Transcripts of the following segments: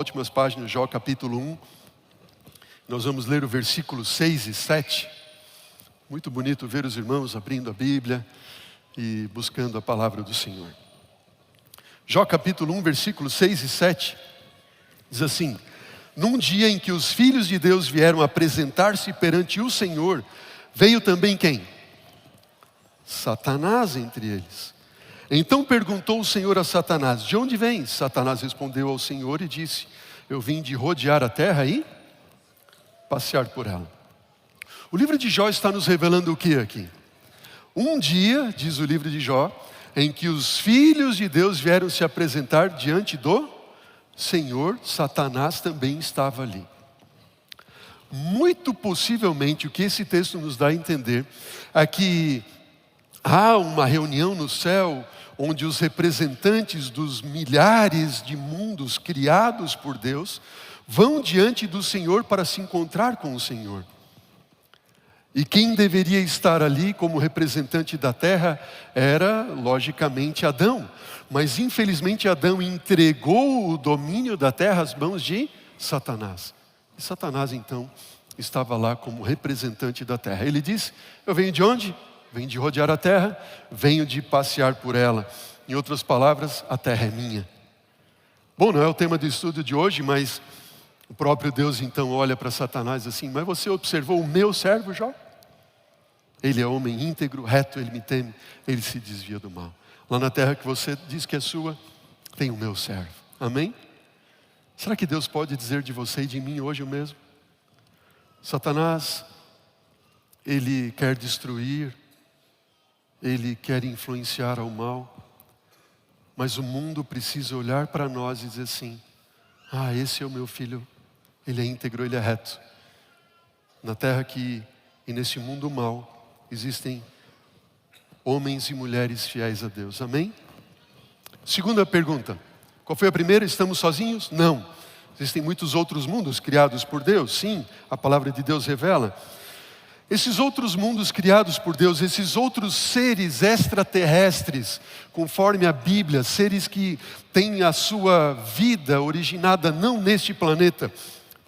Últimas páginas, Jó capítulo 1. Nós vamos ler o versículo 6 e 7. Muito bonito ver os irmãos abrindo a Bíblia e buscando a palavra do Senhor. Jó capítulo 1, versículos 6 e 7. Diz assim: num dia em que os filhos de Deus vieram apresentar-se perante o Senhor, veio também quem? Satanás entre eles. Então perguntou o Senhor a Satanás: de onde vens? Satanás respondeu ao Senhor e disse: eu vim de rodear a terra e passear por ela. O livro de Jó está nos revelando o que aqui? Um dia, diz o livro de Jó, em que os filhos de Deus vieram se apresentar diante do Senhor, Satanás também estava ali. Muito possivelmente o que esse texto nos dá a entender é que há uma reunião no céu onde os representantes dos milhares de mundos criados por Deus vão diante do Senhor para se encontrar com o Senhor. E quem deveria estar ali como representante da terra era, logicamente, Adão. Mas, infelizmente, Adão entregou o domínio da terra às mãos de Satanás. E Satanás, então, estava lá como representante da terra. Ele diz: eu venho de onde? Venho de rodear a terra, venho de passear por ela. Em outras palavras, a terra é minha. Bom, não é o tema do estudo de hoje, mas o próprio Deus então olha para Satanás assim: mas você observou o meu servo Jó? Ele é homem íntegro, reto, ele me teme, ele se desvia do mal. Lá na terra que você diz que é sua, tem o meu servo. Amém? Será que Deus pode dizer de você e de mim hoje o mesmo? Satanás, ele quer destruir, ele quer influenciar ao mal, mas o mundo precisa olhar para nós e dizer assim: ah, esse é o meu filho, ele é íntegro, ele é reto. Na terra aqui e nesse mundo mal, existem homens e mulheres fiéis a Deus. Amém? Segunda pergunta: qual foi a primeira? Estamos sozinhos? Não. Existem muitos outros mundos criados por Deus. Sim, a palavra de Deus revela. Esses outros mundos criados por Deus, esses outros seres extraterrestres, conforme a Bíblia, seres que têm a sua vida originada não neste planeta,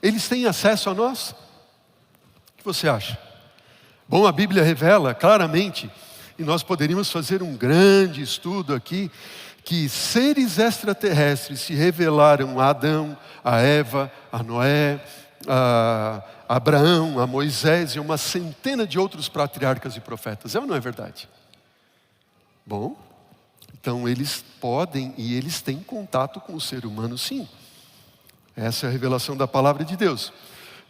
eles têm acesso a nós? O que você acha? Bom, a Bíblia revela claramente, e nós poderíamos fazer um grande estudo aqui, que seres extraterrestres se revelaram a Adão, a Eva, a Noé, a Abraão, a Moisés e uma centena de outros patriarcas e profetas. É ou não é verdade? Bom, então eles podem e eles têm contato com o ser humano, sim. Essa é a revelação da palavra de Deus.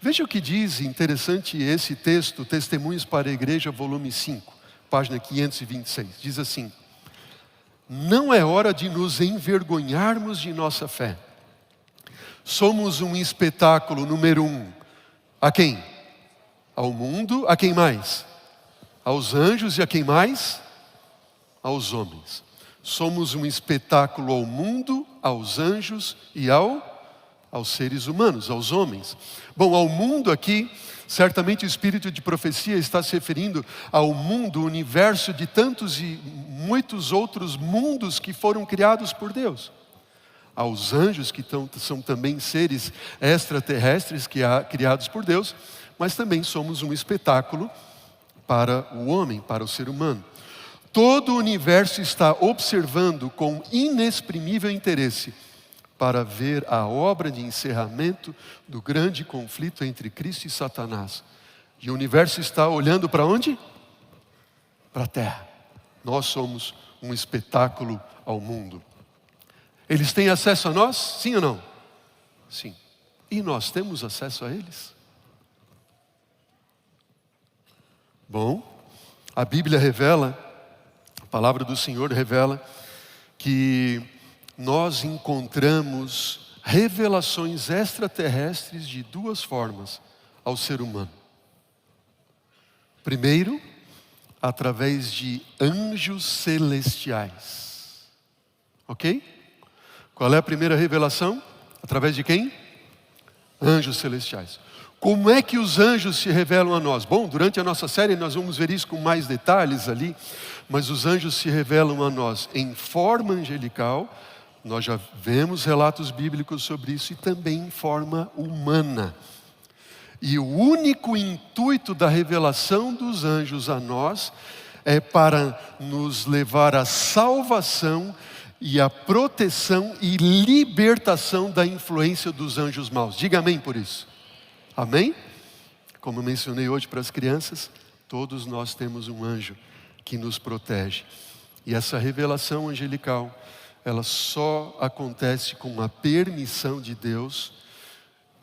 Veja o que diz, interessante esse texto, Testemunhos para a Igreja, volume 5, página 526. Diz assim: não é hora de nos envergonharmos de nossa fé. Somos um espetáculo número 1. A quem? Ao mundo. A quem mais? Aos anjos. E a quem mais? Aos homens. Somos um espetáculo ao mundo, aos anjos e aos seres humanos, aos homens. Bom, ao mundo aqui, certamente o espírito de profecia está se referindo ao mundo, o universo de tantos e muitos outros mundos que foram criados por Deus. Aos anjos, que são também seres extraterrestres criados por Deus, mas também somos um espetáculo para o homem, para o ser humano. Todo o universo está observando com inexprimível interesse para ver a obra de encerramento do grande conflito entre Cristo e Satanás. E o universo está olhando para onde? Para a terra. Nós somos um espetáculo ao mundo. Eles têm acesso a nós? Sim ou não? Sim. E nós temos acesso a eles? Bom, a Bíblia revela, a palavra do Senhor revela que nós encontramos revelações extraterrestres de duas formas ao ser humano. Primeiro, através de anjos celestiais. Ok? Qual é a primeira revelação? Através de quem? Anjos celestiais. Como é que os anjos se revelam a nós? Bom, durante a nossa série nós vamos ver isso com mais detalhes ali, mas os anjos se revelam a nós em forma angelical, Nós já vemos relatos bíblicos sobre isso e também em forma humana. E o único intuito da revelação dos anjos a nós é para nos levar à salvação e à proteção e libertação da influência dos anjos maus. Diga amém por isso. Amém? Como eu mencionei hoje para as crianças, todos nós temos um anjo que nos protege. E essa revelação angelical, ela só acontece com a permissão de Deus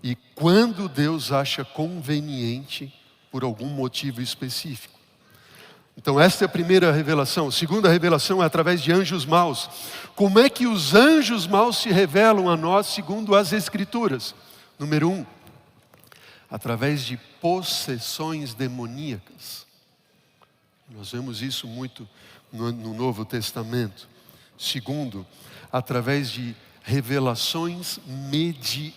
e quando Deus acha conveniente por algum motivo específico. Então esta é a primeira revelação. A segunda revelação é através de anjos maus. Como é que os anjos maus se revelam a nós segundo as Escrituras? Número 1, através de possessões demoníacas. Nós vemos isso muito no Novo Testamento. Segundo, através de revelações mediúnicas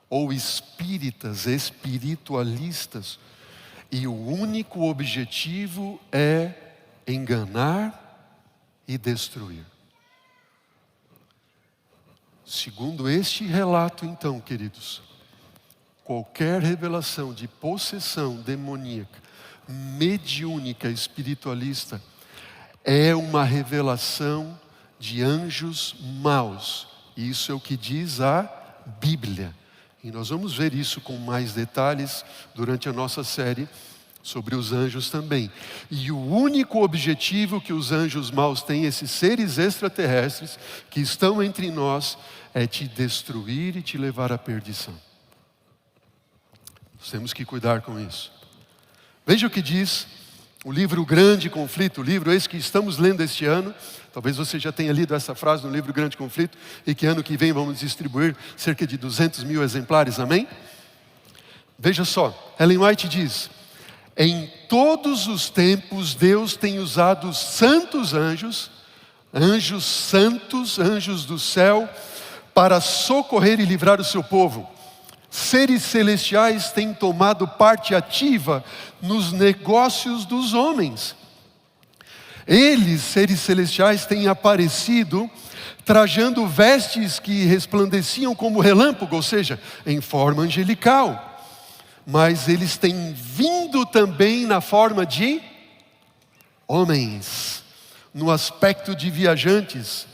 ou espíritas, espiritualistas. E o único objetivo é enganar e destruir. Segundo este relato, então, queridos, qualquer revelação de possessão demoníaca, mediúnica, espiritualista, é uma revelação de anjos maus. E isso é o que diz a Bíblia. E nós vamos ver isso com mais detalhes durante a nossa série sobre os anjos também. E o único objetivo que os anjos maus têm, esses seres extraterrestres que estão entre nós, é te destruir e te levar à perdição. Nós temos que cuidar com isso. Veja o que diz o livro Grande Conflito, o livro esse que estamos lendo este ano. Talvez você já tenha lido essa frase no livro Grande Conflito e que ano que vem vamos distribuir cerca de 200 mil exemplares, amém? Veja só, Ellen White diz: em todos os tempos Deus tem usado santos anjos, anjos santos, anjos do céu, para socorrer e livrar o seu povo. Seres celestiais têm tomado parte ativa nos negócios dos homens. Eles, seres celestiais, têm aparecido trajando vestes que resplandeciam como relâmpago, ou seja, em forma angelical. Mas eles têm vindo também na forma de homens, no aspecto de viajantes.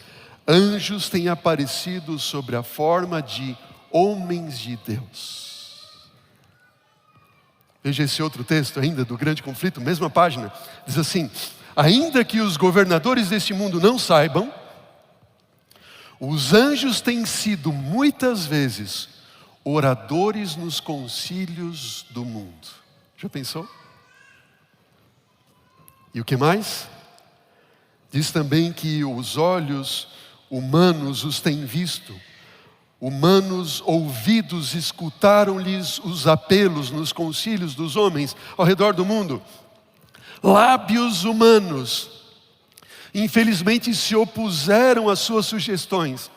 Anjos têm aparecido sobre a forma de homens de Deus. Veja esse outro texto ainda do Grande Conflito, mesma página. Diz assim: ainda que os governadores deste mundo não saibam, os anjos têm sido muitas vezes oradores nos concílios do mundo. Já pensou? E o que mais? Diz também que os olhos humanos os têm visto. Humanos ouvidos escutaram-lhes os apelos nos concílios dos homens ao redor do mundo. Lábios humanos, infelizmente, se opuseram às suas sugestões.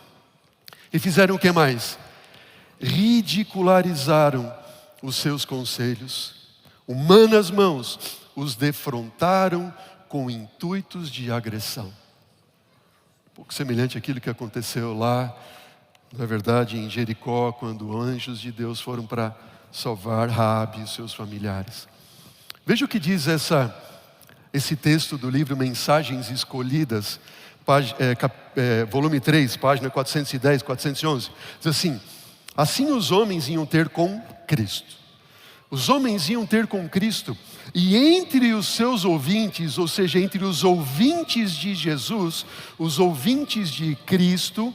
E fizeram o que mais? Ridicularizaram os seus conselhos. Humanas mãos os defrontaram com intuitos de agressão. Um pouco semelhante àquilo que aconteceu lá, na verdade, em Jericó, quando anjos de Deus foram para salvar Raabe e seus familiares. Veja o que diz esse texto do livro Mensagens Escolhidas, volume 3, página 410, 411. Diz assim: assim os homens iam ter com Cristo. Os homens iam ter com Cristo, e entre os seus ouvintes, ou seja, entre os ouvintes de Jesus, os ouvintes de Cristo,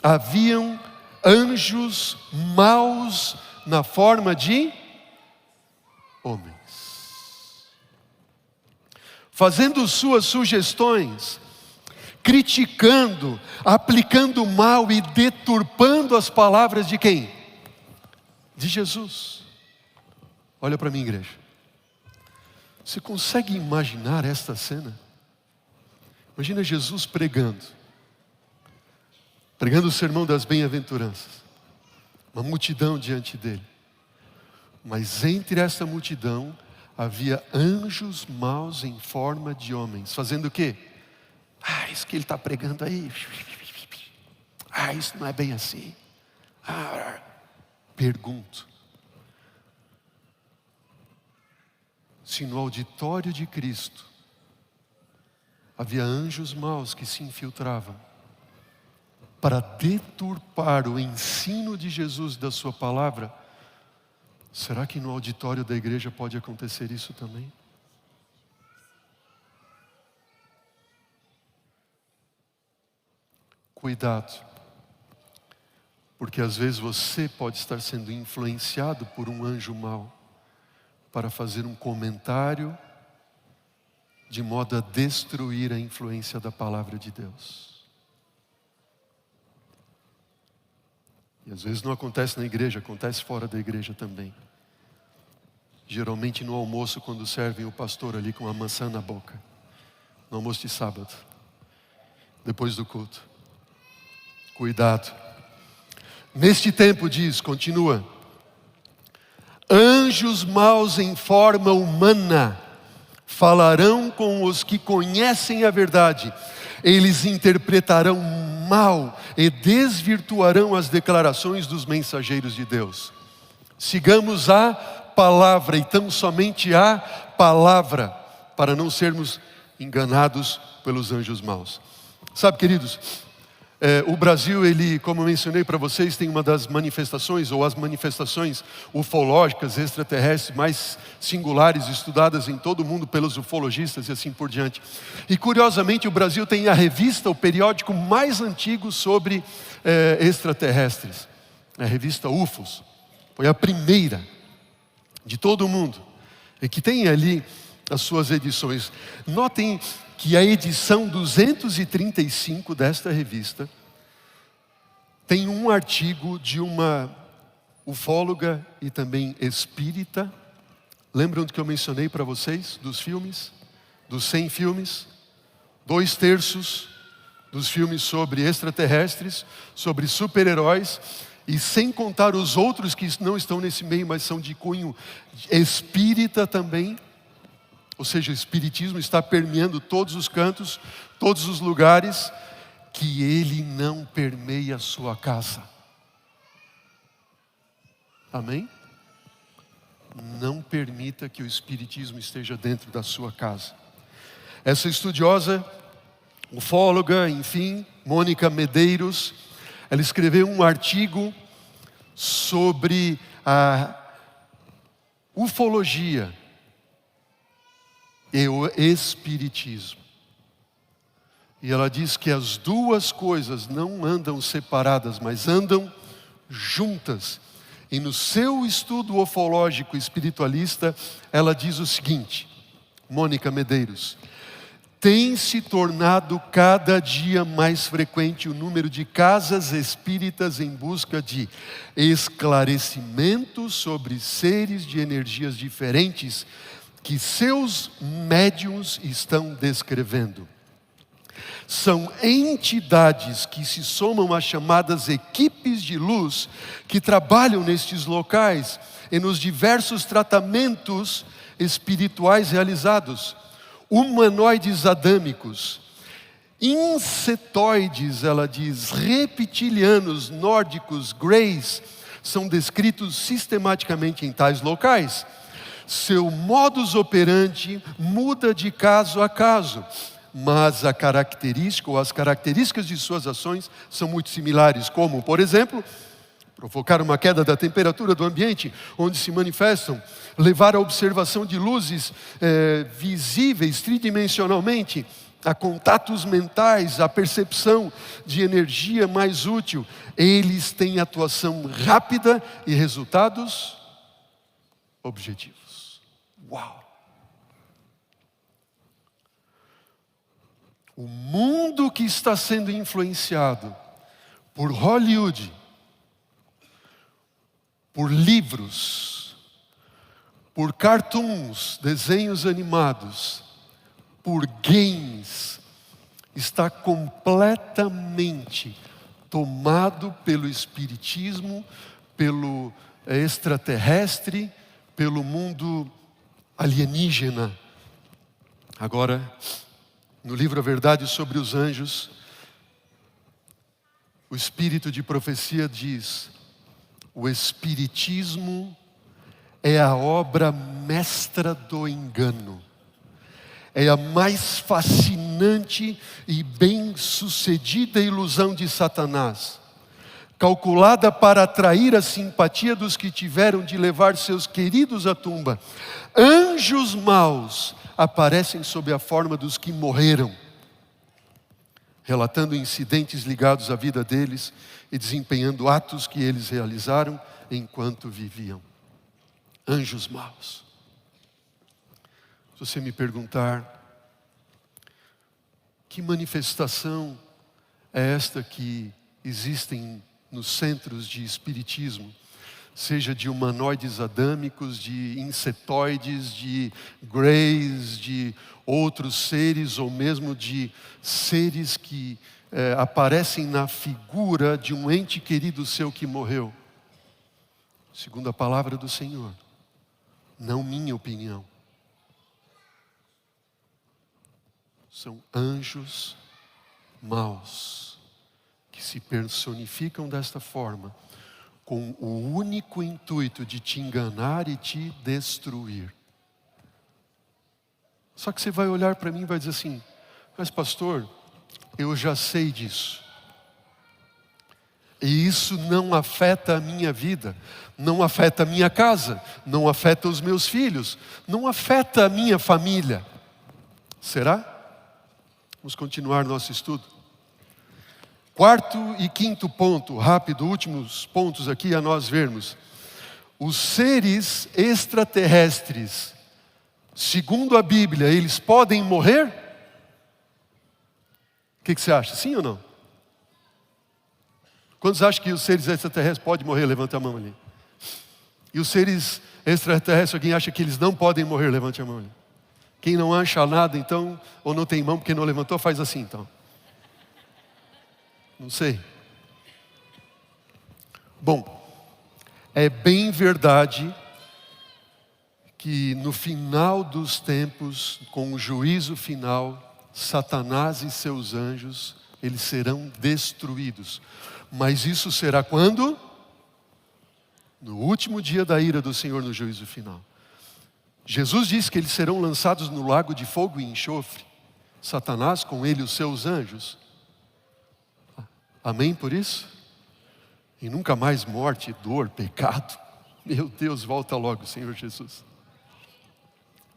haviam anjos maus na forma de homens, fazendo suas sugestões, criticando, aplicando mal e deturpando as palavras de quem? De Jesus. Olha para mim, igreja. Você consegue imaginar esta cena? Imagina Jesus pregando o sermão das bem-aventuranças. Uma multidão diante dele. Mas entre essa multidão havia anjos maus em forma de homens. Fazendo o quê? Isso que ele está pregando aí. Isso não é bem assim. Pergunto. Se no auditório de Cristo havia anjos maus que se infiltravam para deturpar o ensino de Jesus da sua palavra, será que no auditório da igreja pode acontecer isso também? Cuidado, porque às vezes você pode estar sendo influenciado por um anjo mau para fazer um comentário de modo a destruir a influência da palavra de Deus. E às vezes não acontece na igreja, acontece fora da igreja também. Geralmente no almoço, quando servem o pastor ali com a maçã na boca. No almoço de sábado. Depois do culto. Cuidado. Neste tempo, diz, continua. Anjos maus em forma humana falarão com os que conhecem a verdade. Eles interpretarão mal e desvirtuarão as declarações dos mensageiros de Deus. Sigamos a palavra e tão somente a palavra, para não sermos enganados pelos anjos maus. Sabe, queridos, o Brasil, ele, como eu mencionei para vocês, tem uma das manifestações, ou as manifestações ufológicas extraterrestres mais singulares, estudadas em todo o mundo pelos ufologistas e assim por diante. E curiosamente o Brasil tem a revista, o periódico mais antigo sobre extraterrestres. A revista UFOS. Foi a primeira de todo o mundo. E que tem ali as suas edições. Notem que a edição 235 desta revista tem um artigo de uma ufóloga e também espírita. Lembram do que eu mencionei para vocês, dos filmes? Dos 100 filmes? 2/3 dos filmes sobre extraterrestres, sobre super-heróis, e sem contar os outros que não estão nesse meio, mas são de cunho espírita também. Ou seja, o espiritismo está permeando todos os cantos, todos os lugares, que ele não permeia a sua casa. Amém? Não permita que o espiritismo esteja dentro da sua casa. Essa estudiosa, ufóloga, enfim, Mônica Medeiros, ela escreveu um artigo sobre a ufologia e o espiritismo. E ela diz que as duas coisas não andam separadas, mas andam juntas. E no seu estudo ufológico espiritualista, ela diz o seguinte, Mônica Medeiros: tem se tornado cada dia mais frequente o número de casas espíritas em busca de esclarecimento sobre seres de energias diferentes que seus médiuns estão descrevendo. São entidades que se somam às chamadas equipes de luz que trabalham nestes locais e nos diversos tratamentos espirituais realizados. Humanoides adâmicos, insetoides, ela diz, reptilianos, nórdicos, greys, são descritos sistematicamente em tais locais. Seu modus operandi muda de caso a caso, mas a característica ou as características de suas ações são muito similares, como, por exemplo, provocar uma queda da temperatura do ambiente onde se manifestam, levar a observação de luzes visíveis tridimensionalmente, a contatos mentais, a percepção de energia mais útil. Eles têm atuação rápida e resultados objetivos. Uau! O mundo que está sendo influenciado por Hollywood, por livros, por cartoons, desenhos animados, por games, está completamente tomado pelo espiritismo, pelo extraterrestre, pelo mundo alienígena. Agora, No livro A Verdade sobre os Anjos, o espírito de profecia diz: o espiritismo é a obra mestra do engano. É a mais fascinante e bem-sucedida ilusão de Satanás, calculada para atrair a simpatia dos que tiveram de levar seus queridos à tumba. Anjos maus aparecem sob a forma dos que morreram, relatando incidentes ligados à vida deles e desempenhando atos que eles realizaram enquanto viviam. Anjos maus. Se você me perguntar, que manifestação é esta que existem nos centros de espiritismo, seja de humanoides adâmicos, de insetoides, de greys, de outros seres, ou mesmo de seres que aparecem na figura de um ente querido seu que morreu? Segundo a palavra do Senhor, não minha opinião. São anjos maus, que se personificam desta forma, com o único intuito de te enganar e te destruir. Só que você vai olhar para mim e vai dizer assim: mas pastor, eu já sei disso. E isso não afeta a minha vida, não afeta a minha casa, não afeta os meus filhos, não afeta a minha família. Será? Vamos continuar nosso estudo. Quarto e quinto ponto, rápido, últimos pontos aqui a nós vermos. Os seres extraterrestres, segundo a Bíblia, eles podem morrer? O que você acha? Sim ou não? Quantos acham que os seres extraterrestres podem morrer? Levanta a mão ali. E os seres extraterrestres, alguém acha que eles não podem morrer? Levante a mão ali. Quem não acha nada, então, ou não tem mão porque não levantou, faz assim, então. Não sei. Bom, é bem verdade que no final dos tempos, com o juízo final, Satanás e seus anjos, eles serão destruídos. Mas isso será quando? No último dia da ira do Senhor, no juízo final. Jesus disse que eles serão lançados no lago de fogo e enxofre. Satanás, com ele, os seus anjos. Amém por isso? E nunca mais morte, dor, pecado. Meu Deus, volta logo, Senhor Jesus.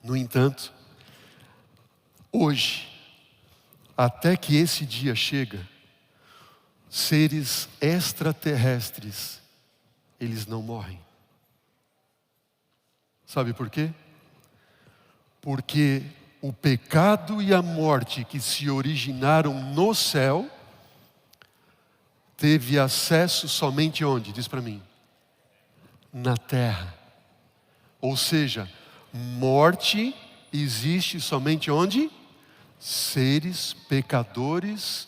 No entanto, hoje, até que esse dia chega, seres extraterrestres, eles não morrem. Sabe por quê? Porque o pecado e a morte que se originaram no céu, teve acesso somente onde? Diz para mim. Na terra. Ou seja, morte existe somente onde? Seres pecadores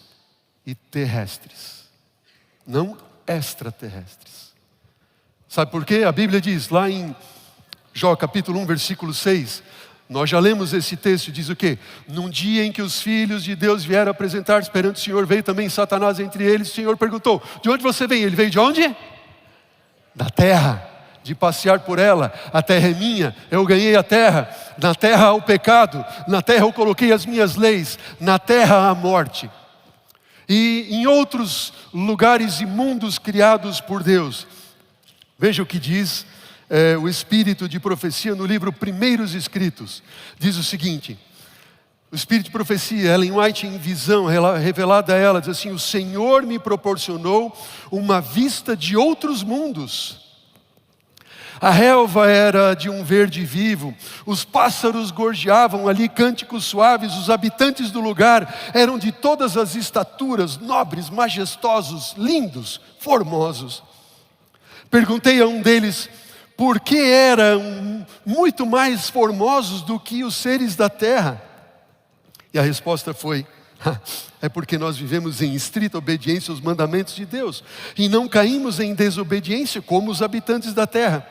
e terrestres. Não extraterrestres. Sabe por quê? A Bíblia diz lá em Jó capítulo 1, versículo 6. Nós já lemos esse texto, diz o quê? Num dia em que os filhos de Deus vieram apresentar-se perante o Senhor, veio também Satanás entre eles. O Senhor perguntou: de onde você vem? Ele veio de onde? Da terra, de passear por ela. A terra é minha, eu ganhei a terra. Na terra há o pecado, na terra eu coloquei as minhas leis, na terra há a morte. E em outros lugares imundos criados por Deus, veja o que diz o espírito de profecia no livro Primeiros Escritos. Diz o seguinte: o espírito de profecia, Ellen White, em visão revelada a ela, diz assim: o Senhor me proporcionou uma vista de outros mundos. A relva era de um verde vivo, os pássaros gorjeavam ali cânticos suaves, os habitantes do lugar eram de todas as estaturas, nobres, majestosos, lindos, formosos. Perguntei a um deles por que eram muito mais formosos do que os seres da terra. E a resposta foi: é porque nós vivemos em estrita obediência aos mandamentos de Deus e não caímos em desobediência como os habitantes da terra.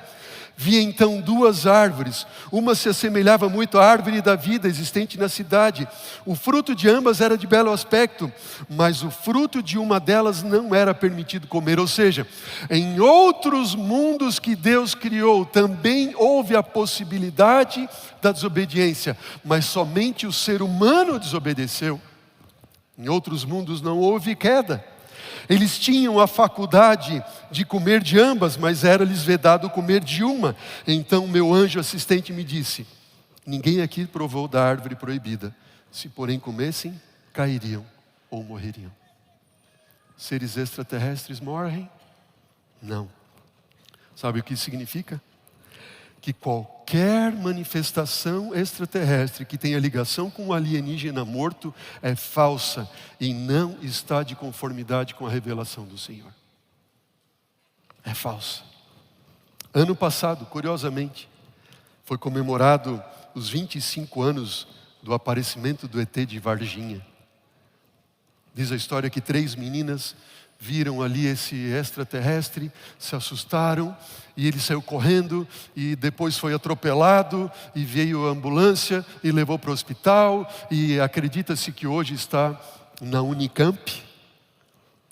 Vi então duas árvores, uma se assemelhava muito à árvore da vida existente na cidade. O fruto de ambas era de belo aspecto, mas o fruto de uma delas não era permitido comer. Ou seja, em outros mundos que Deus criou, também houve a possibilidade da desobediência, mas somente o ser humano desobedeceu. Em outros mundos não houve queda. Eles tinham a faculdade de comer de ambas, mas era-lhes vedado comer de uma. Então meu anjo assistente me disse: ninguém aqui provou da árvore proibida. Se porém comessem, cairiam ou morreriam. Seres extraterrestres morrem? Não. Sabe o que isso significa? Que qualquer manifestação extraterrestre que tenha ligação com um alienígena morto é falsa e não está de conformidade com a revelação do Senhor. É falsa. Ano passado, curiosamente, foi comemorado os 25 anos do aparecimento do ET de Varginha. Diz a história que 3 meninas viram ali esse extraterrestre, se assustaram e ele saiu correndo e depois foi atropelado e veio a ambulância e levou para o hospital e acredita-se que hoje está na Unicamp,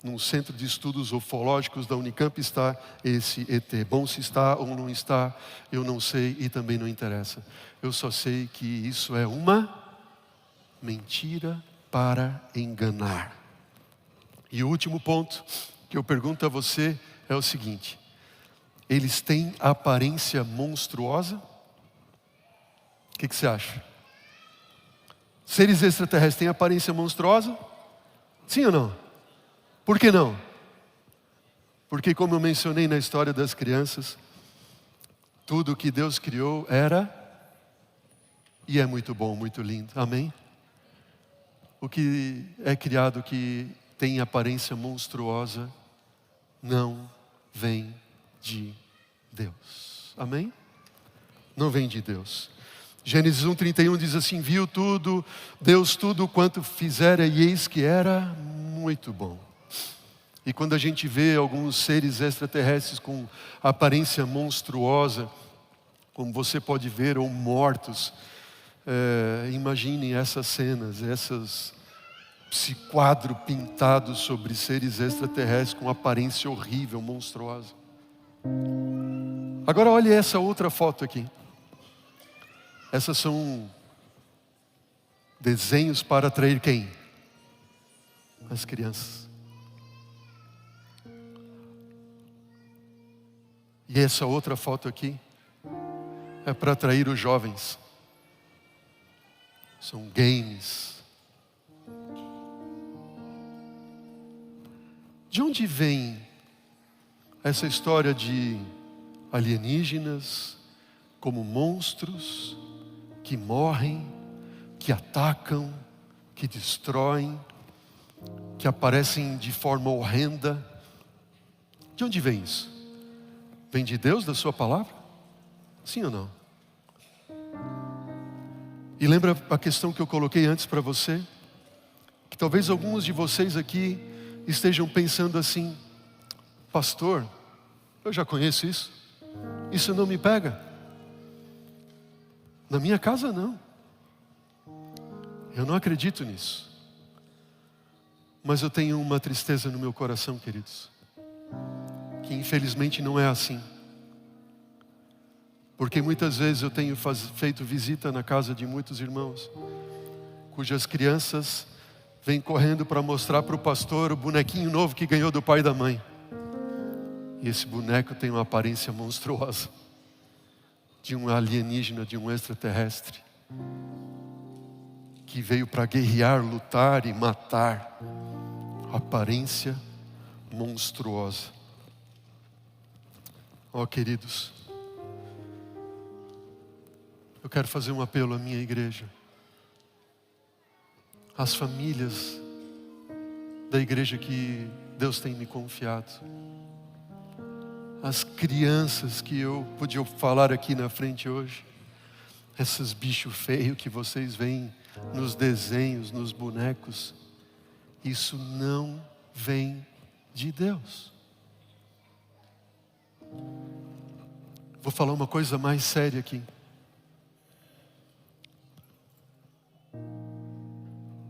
num centro de estudos ufológicos da Unicamp está esse ET. Bom, se está ou não está, eu não sei e também não interessa. Eu só sei que isso é uma mentira para enganar. E o último ponto que eu pergunto a você é o seguinte: eles têm aparência monstruosa? O que você acha? Seres extraterrestres têm aparência monstruosa? Sim ou não? Por que não? Porque, como eu mencionei na história das crianças, tudo que Deus criou era e é muito bom, muito lindo. Amém? O que é criado que tem aparência monstruosa não vem de Deus. Amém? Não vem de Deus. Gênesis 1:31 diz assim: viu tudo, Deus tudo quanto fizera, e eis que era muito bom. E quando a gente vê alguns seres extraterrestres com aparência monstruosa, como você pode ver, ou mortos, imaginem essas cenas, esse quadro pintado sobre seres extraterrestres com aparência horrível, monstruosa. Agora olhe essa outra foto aqui. Essas são desenhos para atrair quem? As crianças. E essa outra foto aqui é para atrair os jovens. São games. De onde vem essa história de alienígenas como monstros que morrem, que atacam, que destroem, que aparecem de forma horrenda? De onde vem isso? Vem de Deus, da sua palavra? Sim ou não? E lembra a questão que eu coloquei antes para você? Que talvez alguns de vocês aqui estejam pensando assim: pastor, eu já conheço isso, isso não me pega. Na minha casa não. Eu não acredito nisso. Mas eu tenho uma tristeza no meu coração, queridos, que infelizmente não é assim. Porque muitas vezes eu tenho feito visita na casa de muitos irmãos, cujas crianças vêm correndo para mostrar para o pastor o bonequinho novo que ganhou do pai e da mãe. E esse boneco tem uma aparência monstruosa, de um alienígena, de um extraterrestre, que veio para guerrear, lutar e matar. Aparência monstruosa. Ó, queridos, eu quero fazer um apelo à minha igreja, às famílias da igreja que Deus tem me confiado, as crianças que eu podia falar aqui na frente hoje, esses bichos feios que vocês veem nos desenhos, nos bonecos, isso não vem de Deus. Vou falar uma coisa mais séria aqui.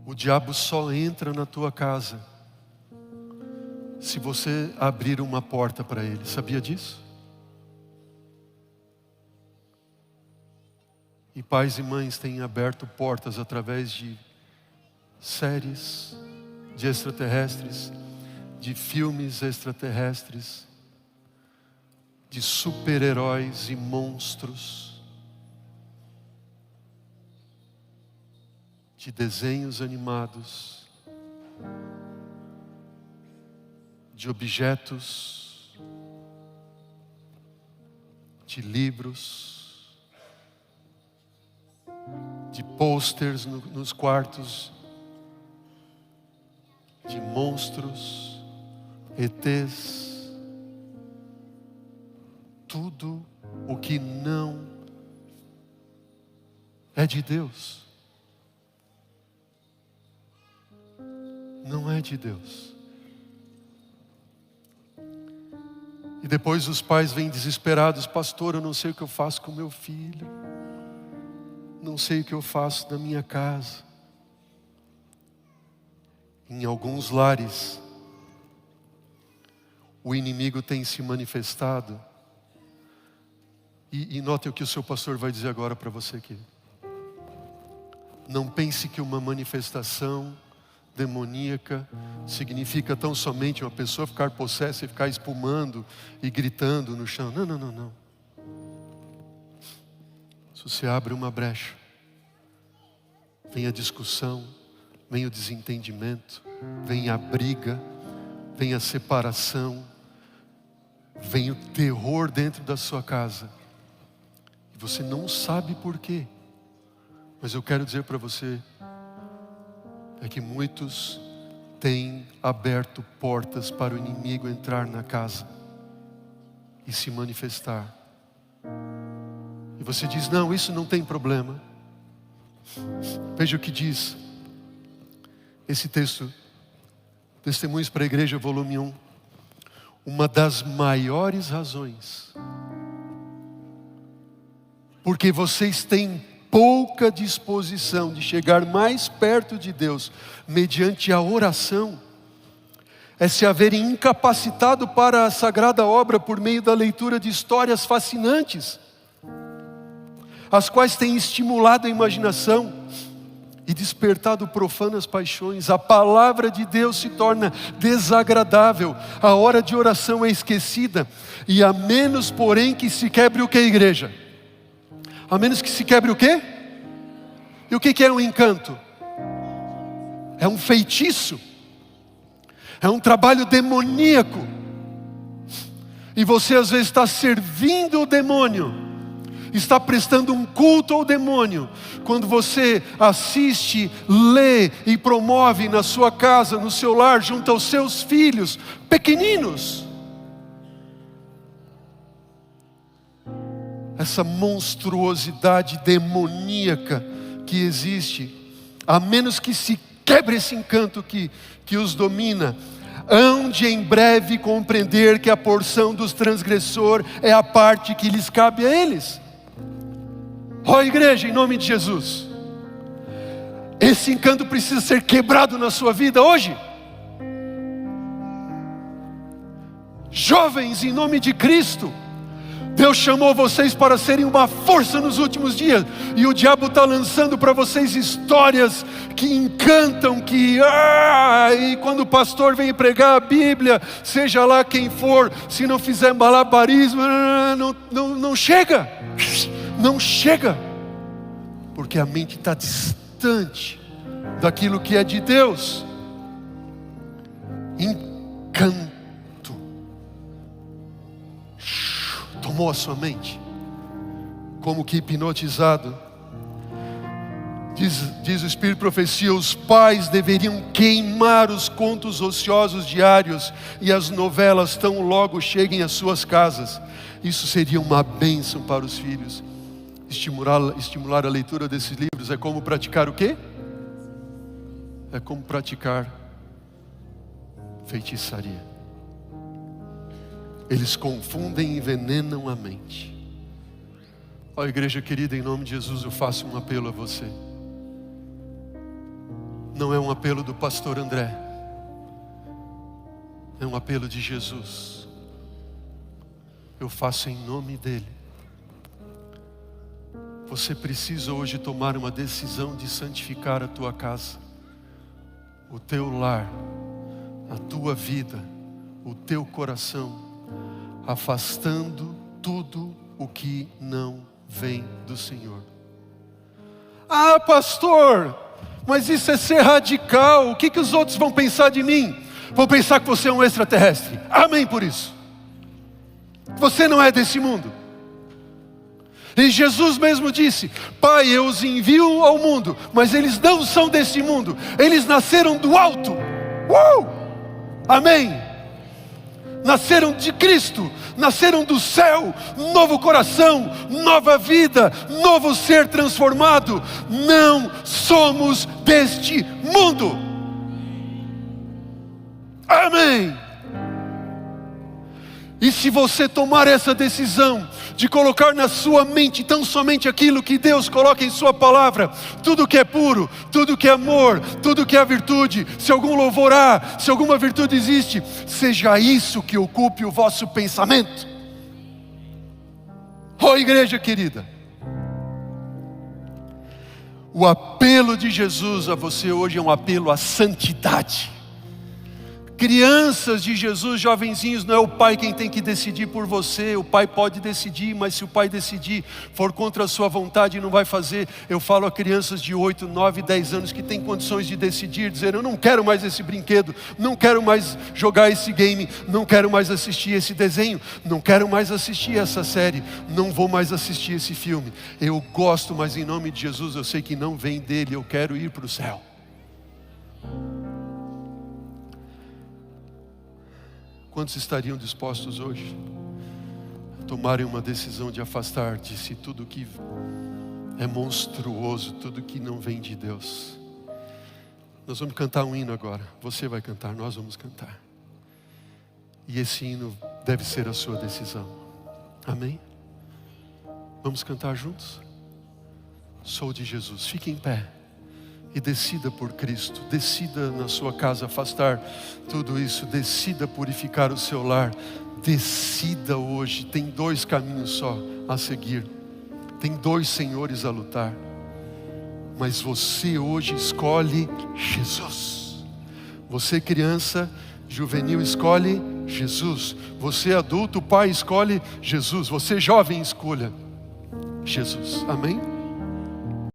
O diabo só entra na tua casa se você abrir uma porta para ele. Sabia disso? E pais e mães têm aberto portas através de séries de extraterrestres, de filmes extraterrestres, de super-heróis e monstros, de desenhos animados, de objetos, de livros, de posters nos quartos, de monstros, ETs, tudo o que não é de Deus, não é de Deus. E depois os pais vêm desesperados: pastor, eu não sei o que eu faço com meu filho, não sei o que eu faço na minha casa. Em alguns lares, o inimigo tem se manifestado. E note o que o seu pastor vai dizer agora para você aqui. Não pense que uma manifestação demoníaca significa tão somente uma pessoa ficar possessa e ficar espumando e gritando no chão. Não, não, não, não. Se você abre uma brecha, vem a discussão, vem o desentendimento, vem a briga, vem a separação, vem o terror dentro da sua casa. E você não sabe por quê. Mas eu quero dizer para você, é que muitos têm aberto portas para o inimigo entrar na casa e se manifestar. E você diz: não, isso não tem problema. Veja o que diz esse texto, Testemunhos para a Igreja, volume 1. Uma das maiores razões porque vocês têm pouca disposição de chegar mais perto de Deus mediante a oração é se haverem incapacitado para a sagrada obra por meio da leitura de histórias fascinantes, as quais têm estimulado a imaginação e despertado profanas paixões. A palavra de Deus se torna desagradável, a hora de oração é esquecida, e a menos, porém, que se quebre o que, igreja? A menos que se quebre o quê? E o que é um encanto? É um feitiço, é um trabalho demoníaco, e você às vezes está servindo o demônio, está prestando um culto ao demônio, quando você assiste, lê e promove na sua casa, no seu lar, junto aos seus filhos pequeninos, essa monstruosidade demoníaca que existe. A menos que se quebre esse encanto que os domina, hão de em breve compreender que a porção dos transgressores é a parte que lhes cabe a eles. Ó igreja, em nome de Jesus, esse encanto precisa ser quebrado na sua vida hoje. Jovens, em nome de Cristo, Deus chamou vocês para serem uma força nos últimos dias, e o diabo está lançando para vocês histórias que encantam, e quando o pastor vem pregar a Bíblia, seja lá quem for, se não fizer malabarismo, não chega. Não chega, porque a mente está distante daquilo que é de Deus. Encanto tomou a sua mente, como que hipnotizado. Diz o Espírito de Profecia: os pais deveriam queimar os contos ociosos diários e as novelas tão logo cheguem às suas casas. Isso seria uma bênção para os filhos. Estimular a leitura desses livros é como praticar o quê? É como praticar feitiçaria. Eles confundem e envenenam a mente. Ó igreja querida, em nome de Jesus eu faço um apelo a você. Não é um apelo do pastor André, é um apelo de Jesus. Eu faço em nome dele. Você precisa hoje tomar uma decisão de santificar a tua casa, o teu lar, a tua vida, o teu coração, afastando tudo o que não vem do Senhor. Ah, pastor, mas isso é ser radical. O que os outros vão pensar de mim? Vão pensar que você é um extraterrestre. Amém por isso. Você não é desse mundo. E Jesus mesmo disse: Pai, eu os envio ao mundo, mas eles não são desse mundo. Eles nasceram do alto. Amém. Nasceram de Cristo, nasceram do céu, novo coração, nova vida, novo ser transformado. Não somos deste mundo. Amém. E se você tomar essa decisão de colocar na sua mente tão somente aquilo que Deus coloca em sua palavra, tudo que é puro, tudo que é amor, tudo que é virtude, se algum louvor há, se alguma virtude existe, seja isso que ocupe o vosso pensamento. Ó igreja querida, o apelo de Jesus a você hoje é um apelo à santidade. Crianças de Jesus, jovenzinhos, não é o pai quem tem que decidir por você. O pai pode decidir, mas se o pai decidir, for contra a sua vontade, não vai fazer. Eu falo a crianças de 8, 9, 10 anos que têm condições de decidir, dizer: eu não quero mais esse brinquedo, não quero mais jogar esse game, não quero mais assistir esse desenho, não quero mais assistir essa série, não vou mais assistir esse filme. Eu gosto, mas em nome de Jesus eu sei que não vem dele, eu quero ir para o céu. Quantos estariam dispostos hoje a tomarem uma decisão de afastar de si tudo que é monstruoso, tudo que não vem de Deus? Nós vamos cantar um hino agora. Você vai cantar, nós vamos cantar. E esse hino deve ser a sua decisão. Amém? Vamos cantar juntos? Sou de Jesus. Fique em pé. E decida por Cristo, decida na sua casa afastar tudo isso, decida purificar o seu lar, decida hoje. Tem 2 caminhos só a seguir, tem 2 senhores a lutar, mas você hoje escolhe Jesus. Você criança, juvenil, escolhe Jesus. Você adulto, pai, escolhe Jesus. Você jovem, escolha Jesus. Amém?